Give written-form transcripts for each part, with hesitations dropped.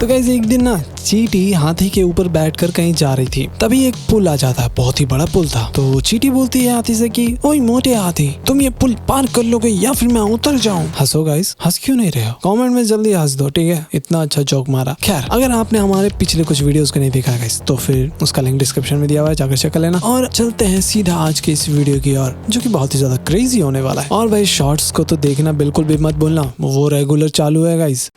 तो गाइस एक दिन ना चींटी हाथी के ऊपर बैठकर कहीं जा रही थी, तभी एक पुल आ जाता है, बहुत ही बड़ा पुल था। तो चींटी बोलती है हाथी से कि ओए मोटे हाथी, तुम ये पुल पार कर लोगे या फिर मैं उतर जाऊं? हंसो गाइस, हंस क्यों नहीं रहे हो? कमेंट में जल्दी हंस दो, ठीक है? इतना अच्छा जोक मारा। खैर, अगर आपने हमारे पिछले कुछ वीडियोस को नहीं देखा गाइस, तो फिर उसका लिंक डिस्क्रिप्शन में दिया हुआ है, जाकर चेक कर लेना। और चलते हैं सीधा आज के इस वीडियो की ओर, जो कि बहुत ही ज्यादा क्रेजी होने वाला है। और भाई शॉर्ट्स को तो देखना बिल्कुल भी मत भूलना, वो रेगुलर चालू है गाइस।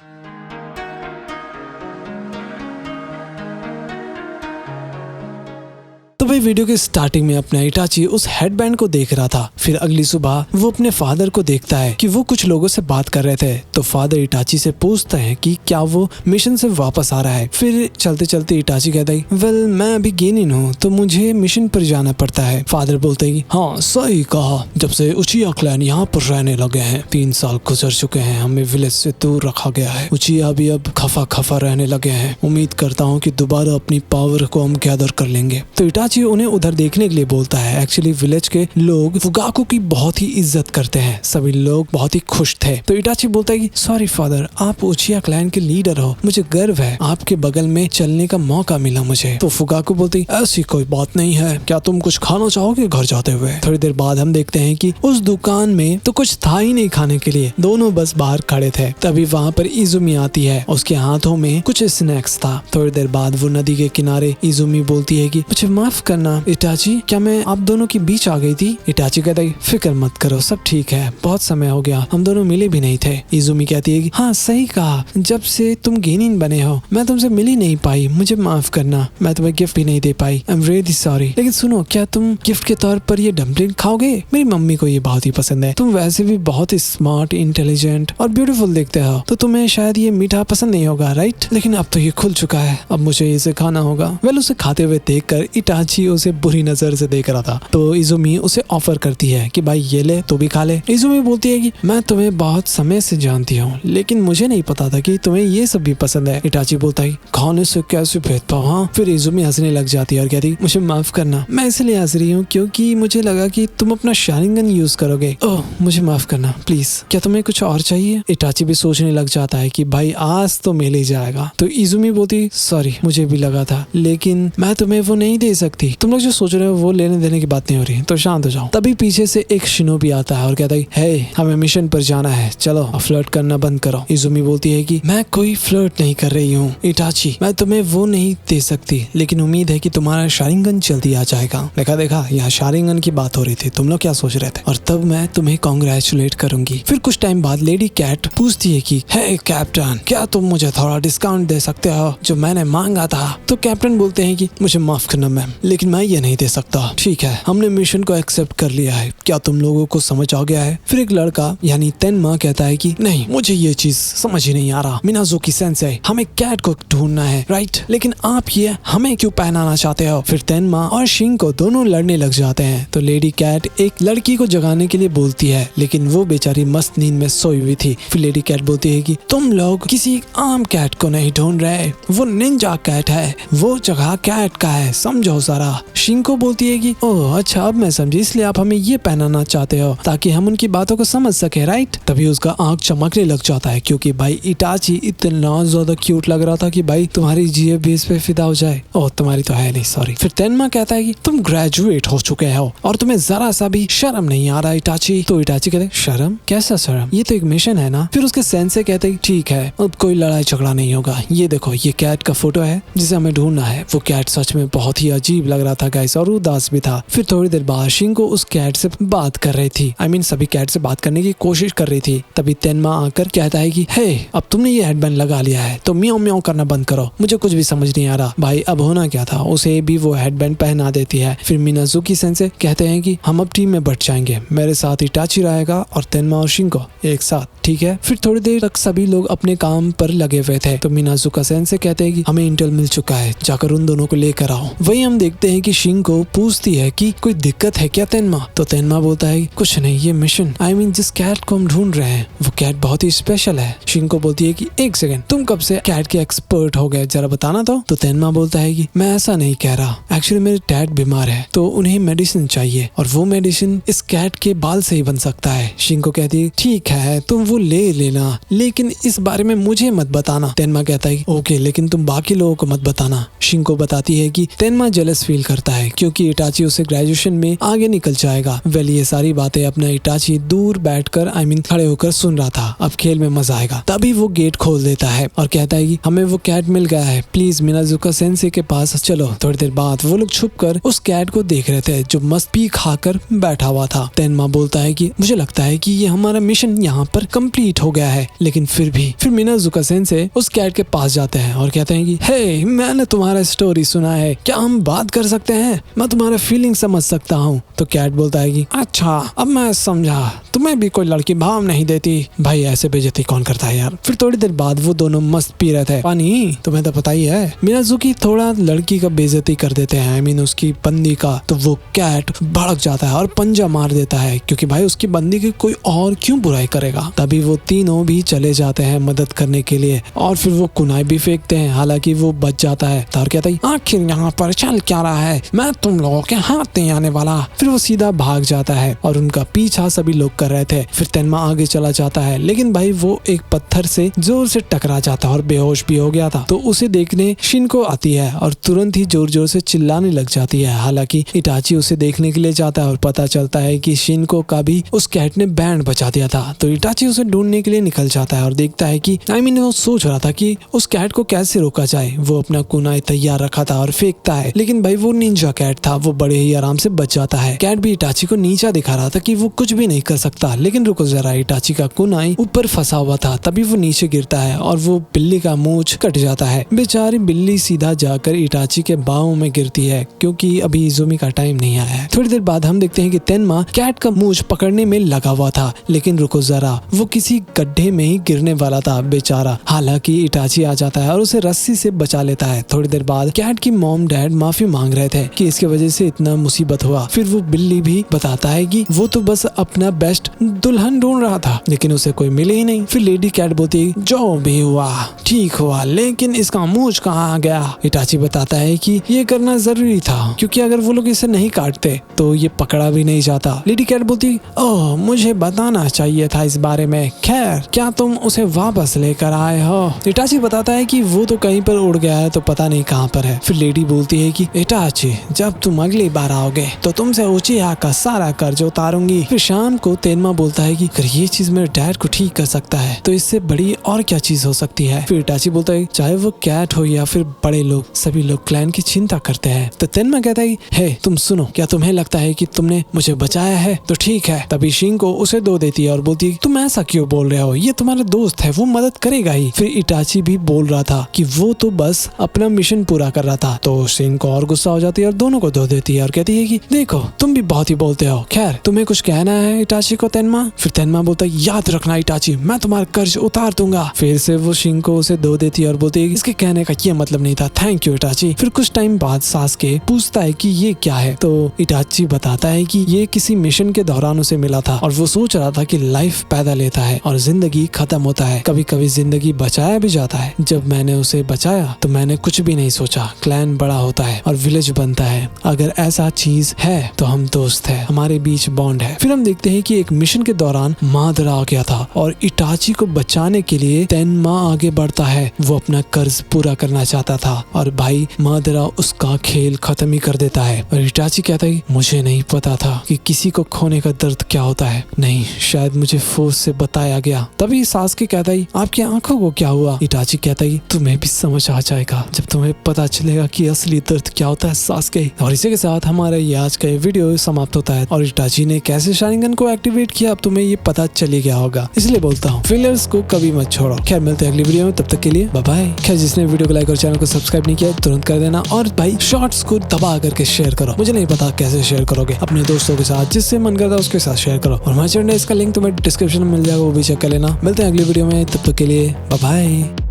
तो भाई वीडियो के स्टार्टिंग में अपना इटाची उस हेडबैंड को देख रहा था। फिर अगली सुबह वो अपने फादर को देखता है कि वो कुछ लोगों से बात कर रहे थे। तो फादर इटाची से पूछता है कि क्या वो मिशन से वापस आ रहा है। फिर चलते चलते इटाची कहता है वेल मैं अभी गेनिन हूँ तो मुझे मिशन पर जाना पड़ता है। फादर बोलते है कि हाँ सही कहा, जब से उचिया क्लैन यहाँ पर रहने लगे हैं 3 साल गुजर चुके हैं, हमें विलेज से दूर रखा गया है। उचिया भी अब खफा खफा रहने लगे हैं, उम्मीद करता हूँ कि दोबारा अपनी पावर को हम गैदर कर लेंगे। तो इटाची उन्हें उधर देखने के लिए बोलता है। एक्चुअली विलेज के लोग फुगाकू की बहुत ही इज्जत करते हैं, सभी लोग बहुत ही खुश थे। तो इटाची बोलता है कि सॉरी फादर, आप उचिया क्लैन के लीडर हो, मुझे गर्व है, आपके बगल में चलने का मौका मिला मुझे। तो फुगाकू बोलती ऐसी कोई बात नहीं है, क्या तुम कुछ खाना चाहोगे घर जाते हुए? थोड़ी देर बाद हम देखते हैं कि उस दुकान में तो कुछ था ही नहीं खाने के लिए, दोनों बस बाहर खड़े थे। तभी वहाँ पर इजुमी आती है, उसके हाथों में कुछ स्नैक्स था। थोड़ी देर बाद वो नदी के किनारे इजुमी बोलती है कि मुझे माफ करना इटाची, क्या मैं आप दोनों के बीच आ गई थी? इटाची कहता है फिक्र मत करो, सब ठीक है, बहुत समय हो गया, हम दोनों मिले भी नहीं थे। इजुमी कहती है कि हाँ सही कहा, जब से तुम गेनिन बने हो मैं तुमसे मिल ही नहीं पाई, मुझे माफ करना, मैं तुम्हें गिफ्ट भी नहीं दे पाई, आई एम रियली सॉरी। लेकिन सुनो, क्या तुम गिफ्ट के तौर पर ये डम्पलिंग खाओगे? मेरी मम्मी को ये बहुत ही पसंद है, तुम वैसे भी बहुत ही स्मार्ट, इंटेलिजेंट और ब्यूटीफुल दिखते हो, तो तुम्हें शायद ये मीठा पसंद नहीं होगा, राइट? लेकिन अब तो ये खुल चुका है, अब मुझे इसे खाना होगा। वेल उसे खाते हुए देखकर इटाची उसे बुरी नजर से देख रहा था। तो इजुमी उसे ऑफर करती है कि भाई ये ले, तू भी खा ले। इजुमी बोलती है कि मैं तुम्हें बहुत समय से जानती हूँ, लेकिन मुझे नहीं पता था कि तुम्हें ये सब भी पसंद है। इटाची बोलता है खाने से कैसे भेदभाव? हाँ। फिर इजुमी हंसने लग जाती है और कहती मुझे माफ करना, मैं इसलिए हंस रही हूँ क्योंकि मुझे लगा कि तुम अपना शारिंगन यूज करोगे। ओह मुझे माफ करना प्लीज, क्या तुम्हें कुछ और चाहिए? इटाची भी सोचने लग जाता है कि भाई आज तो मिल ही जाएगा। तो इजुमी बोलती सॉरी, मुझे भी लगा था, लेकिन मैं तुम्हें वो नहीं दे सकती, तुम लोग जो सोच रहे हो वो लेने देने की बात नहीं हो रही, तो शांत हो जाओ। तभी पीछे से एक शिनोबी आता है और कहता है हे हमें मिशन पर जाना है, चलो फ्लर्ट करना बंद करो। इजुमी बोलती है कि मैं कोई फ्लर्ट नहीं कर रही हूँ इटाची, मैं तुम्हें वो नहीं दे सकती, लेकिन उम्मीद है कि तुम्हारा शारिंगन जल्दी आ जाएगा। देखा यहाँ शारिंगन की बात हो रही थी, तुम लोग क्या सोच रहे थे, और तब मैं तुम्हें कॉन्ग्रेचुलेट करूंगी। फिर कुछ टाइम बाद लेडी कैट पूछती है कि हे कैप्टन, क्या तुम मुझे थोड़ा डिस्काउंट दे सकते हो जो मैंने मांगा था? तो कैप्टन बोलते हैं कि मुझे माफ करना मैम, लेकिन मैं ये नहीं दे सकता। ठीक है, हमने मिशन को एक्सेप्ट कर लिया है, क्या तुम लोगों को समझ आ गया है? फिर एक लड़का यानी तेनमा कहता है कि नहीं, मुझे ये चीज समझ ही नहीं आ रहा। मिनाजुकी सेंसेई, हमें कैट को ढूंढना है, राइट? लेकिन आप ये हमें क्यों पहनाना चाहते हो? फिर तेनमा और शिंको दोनों लड़ने लग जाते हैं। तो लेडी कैट एक लड़की को जगाने के लिए बोलती है, लेकिन वो बेचारी मस्त नींद में सोई हुई थी। फिर लेडी कैट बोलती है कि तुम लोग किसी आम कैट को नहीं ढूंढ रहे, वो निंजा कैट है, वो जगह कैट का है, समझो जरा। शिंको बोलती है कि ओह अच्छा अब मैं समझी, इसलिए आप हमें ये पहनाना चाहते हो ताकि हम उनकी बातों को समझ सके, राइट? तभी उसका आंख चमकने लग जाता है क्योंकि भाई इटाची इतना ज्यादा क्यूट लग रहा था कि भाई तुम्हारी जीएफ भी इस पे फिदा हो जाए। ओह तुम्हारी तो है नहीं, सॉरी। फिर तेनमा कहता है कि तुम ग्रेजुएट हो चुके हो और तुम्हें जरा सा भी शर्म नहीं आ रहा इटाची। तो इटाची कहते शर्म? कैसा शर्म, ये तो एक मिशन है ना। फिर उसके सेंसे कहते हैं ठीक है, अब कोई लड़ाई झगड़ा नहीं होगा, ये देखो ये कैट का फोटो है जिसे हमें ढूंढना है। वो कैट सच में बहुत ही अजीब लग रहा था गाइस, और उदास भी था। फिर थोड़ी देर बाद शिंको उस कैट से बात कर रही थी, आई मीन सभी कैट से बात करने की कोशिश कर रही थी। तभी तेनमा आकर कहता है कि हे अब तुमने ये हेडबैंड लगा लिया है तो म्याऊ म्याऊ करना बंद करो, मुझे कुछ भी समझ नहीं आ रहा। भाई अब होना क्या था, उसे भी वो हेडबैंड पहना देती है। फिर मिनाजुकी सेंसे कहते हैं कि हम अब टीम में बट जाएंगे, मेरे साथ इटाची रहेगा और तेनमा और शिंको एक साथ, ठीक है? फिर थोड़ी देर तक सभी लोग अपने काम पर लगे हुए थे। तो मिनाजुका सेंसे कहते हैं कि हमें इंटेल मिल चुका है, जाकर उन दोनों को लेकर आओ। वही हम देख देखते हैं कि शिंको पूछती है कि कोई दिक्कत है क्या तेनमा। तो तेनमा बोलता है कुछ नहीं, ये मिशन जिस कैट को हम ढूंढ रहे हैं वो कैट बहुत ही स्पेशल है। शिंको बोलती है कि एक सेकंड, तुम कब से कैट के एक्सपर्ट हो गए, जरा बताना तो तेनमा बोलता है कि मैं ऐसा नहीं कह रहा, एक्चुअली मेरे डैड बीमार है तो उन्हें मेडिसिन चाहिए और वो मेडिसिन इस कैट के बाल से ही बन सकता है। शिंको कहती है ठीक है तुम वो ले लेना, लेकिन इस बारे में मुझे मत बताना। तेनमा कहता है ओके, लेकिन तुम बाकी लोगों को मत बताना। शिंको बताती है कि तेनमा जेलस फील करता है क्योंकि इटाची उसे ग्रेजुएशन में आगे निकल जाएगा। वेल ये सारी बातें अपना इटाची दूर बैठकर खड़े होकर सुन रहा था। अब खेल में मजा आएगा। तभी वो गेट खोल देता है और कहता है कि हमें वो कैट मिल गया है, प्लीज मिनाजुका सेंसे के पास चलो। थोड़ी देर बाद वो लोग छुपकर उस कैट को देख रहे थे जो मस्त पी खाकर बैठा हुआ था। तेनमा बोलता है कि मुझे लगता है कि ये हमारा मिशन यहाँ पर कंप्लीट हो गया है, लेकिन फिर मिनाजुका सेंसे उस कैट के पास जाते हैं और कहते हैं कि हे मैंने तुम्हारा स्टोरी सुना है, क्या हम बात कर सकते हैं, मैं तुम्हारा फीलिंग समझ सकता हूँ। तो कैट बोलता है कि अच्छा अब मैं समझा, तुम्हें भी कोई लड़की भाव नहीं देती। भाई ऐसे बेइज्जती कौन करता है यार। फिर थोड़ी देर बाद वो दोनों मस्त पी रहे थे पानी। तुम्हें तो पता ही है मिनाजुकी थोड़ा लड़की का बेइज्जती कर देते हैं, उसकी बंदी का। तो वो कैट भड़क जाता है और पंजा मार देता है क्योंकि भाई उसकी बंदी की कोई और क्यों बुराई करेगा। तभी वो तीनों भी चले जाते हैं मदद करने के लिए और फिर वो कुनाई भी फेंकते हैं, हालांकि वो बच जाता है। तार कहता है आखिर यहाँ पर चल क्या रहा है, मैं तुम लोगों के हाथ नहीं आने वाला। फिर वो सीधा भाग जाता है और उनका पीछा सभी लोग कर रहे थे। फिर तेनमा आगे चला जाता है, लेकिन भाई वो एक पत्थर से जोर से टकरा जाता है और बेहोश भी हो गया था। तो उसे देखने शिनको आती है और तुरंत ही जोर जोर से चिल्लाने लग जाती है। हालांकि इटाची उसे देखने के लिए जाता है और पता चलता है कि शिनको का भी उस कैट ने बैंड बचा दिया था। तो इटाची उसे ढूंढने के लिए निकल जाता है और देखता है कि वो सोच रहा था कि उस कैट को कैसे रोका जाए। वो अपना कुनाई तैयार रखा था और फेंकता है, लेकिन भाई वो निंजा कैट था, वो बड़े ही आराम से बच जाता है। कैट भी इटाची को नीचा दिखा रहा था कि वो कुछ भी नहीं कर सकता, लेकिन रुको जरा, इटाची का कुनाई ऊपर फंसा हुआ था। तभी वो नीचे गिरता है और वो बिल्ली का मूंछ कट जाता है। बेचारी बिल्ली सीधा जाकर इटाची के बाहों में गिरती है क्योंकि अभी इजुमी का टाइम नहीं आया है। थोड़ी देर बाद हम देखते हैं कि तेनमा कैट का मूंछ पकड़ने में लगा हुआ था, लेकिन रुको जरा, वो किसी गड्ढे में ही गिरने वाला था बेचारा। हालांकि इटाची आ जाता है और उसे रस्सी से बचा लेता है। थोड़ी देर बाद कैट की मॉम डैड माफी मांग रहे थे कि इसके वजह से इतना मुसीबत हुआ। फिर वो बिल्ली भी बताता है कि वो तो बस अपना बेस्ट दुल्हन ढूंढ रहा था, लेकिन उसे कोई मिले ही नहीं। फिर लेडी कैट बोलती है जो भी हुआ ठीक हुआ, लेकिन इसका मूंछ कहाँ गया। इटाची बताता है कि ये करना जरूरी था क्योंकि अगर वो लोग इसे नहीं काटते तो ये पकड़ा भी नहीं जाता। लेडी कैट बोलती ओह मुझे बताना चाहिए था इस बारे में, खैर क्या तुम उसे वापस लेकर आए हो। इटाची बताता है कि वो तो कहीं पर उड़ गया है, तो पता नहीं कहाँ पर है। फिर लेडी बोलती है कि इटाची जब तुम अगली बार आओगे तो तुमसे उचिहा का सारा कर्ज उतारूंगी। फिर शाम को तेनमा बोलता है कि अगर ये चीज मेरे डैड को ठीक कर सकता है तो इससे बड़ी और क्या चीज हो सकती है। फिर इटाची बोलता है चाहे वो कैट हो या फिर बड़े लोग, सभी लोग क्लैन की चिंता करते हैं। तो तेनमा कहता है हे तुम सुनो, क्या तुम्हें लगता है कि तुमने मुझे बचाया है तो ठीक है। तभी शिंको उसे दो देती है और बोलती है तुम ऐसा क्यों बोल रहे हो, ये तुम्हारा दोस्त है, वो मदद करेगा ही। फिर इटाची भी बोल रहा था कि वो तो बस अपना मिशन पूरा कर रहा था। तो शिंको और गुस्सा हो जाती है और दोनों को धो देती है और कहती है कि देखो तुम भी बहुत ही बोलते हो, खैर तुम्हें कुछ कहना है इटाची को तेनमा। फिर तेनमा बोलता है याद रखना इटाची, मैं तुम्हारा कर्ज उतार दूंगा। फिर से वो शिंको उसे दो देती है और बोलती है इसके कहने का ये मतलब नहीं था, थैंक यू इटाची। फिर कुछ टाइम बाद सासके पूछता है कि ये क्या है, तो इटाची बताता है कि ये किसी मिशन के दौरान उसे मिला था और वो सोच रहा था कि लाइफ पैदा लेता है और जिंदगी खत्म होता है, कभी कभी जिंदगी बचाया भी जाता है। जब मैंने उसे बचाया तो मैंने कुछ भी नहीं सोचा, क्लैन बड़ा होता है और विलेज बनता है, अगर ऐसा चीज है तो हम दोस्त है, हमारे बीच बॉन्ड है। फिर हम देखते हैं कि एक मिशन के दौरान मादरा आ गया था और इटाची को बचाने के लिए तेनमा आगे बढ़ता है। वो अपना कर्ज पूरा करना चाहता था और भाई मादरा उसका खेल खत्म ही कर देता है। और इटाची कहता है मुझे नहीं पता था कि किसी को खोने का दर्द क्या होता है, नहीं शायद मुझे फोर्स से बताया गया। तभी सासके कहता है आपकी आंखों को क्या हुआ। इटाची कहता है तुम्हें भी समझ आ जाएगा जब तुम्हें पता चलेगा कि असली दर्द क्या होता है सासके। और इसी के साथ हमारा ये आज का वीडियो समाप्त होता है और इटाची ने कैसे शारिंगन को एक्टिवेट किया अब तुम्हें ये पता चली गया होगा, इसलिए बोलता हूँ फिलर्स को कभी मत छोड़ो। खैर मिलते हैं अगली वीडियो में, तब तक के लिए बाय बाय। खैर जिसने वीडियो को लाइक और चैनल को सब्सक्राइब नहीं किया तुरंत कर देना और भाई शॉर्ट्स को दबा करके शेयर करो। मुझे नहीं पता कैसे शेयर करोगे, अपने दोस्तों के साथ जिससे मन करता है उसके साथ शेयर करो। और हमारे चैनल इसका लिंक तुम्हें डिस्क्रिप्शन में मिल जाएगा, वो भी चेक कर लेना। मिलते हैं अगली वीडियो में, तब तक के लिए बाय बाय।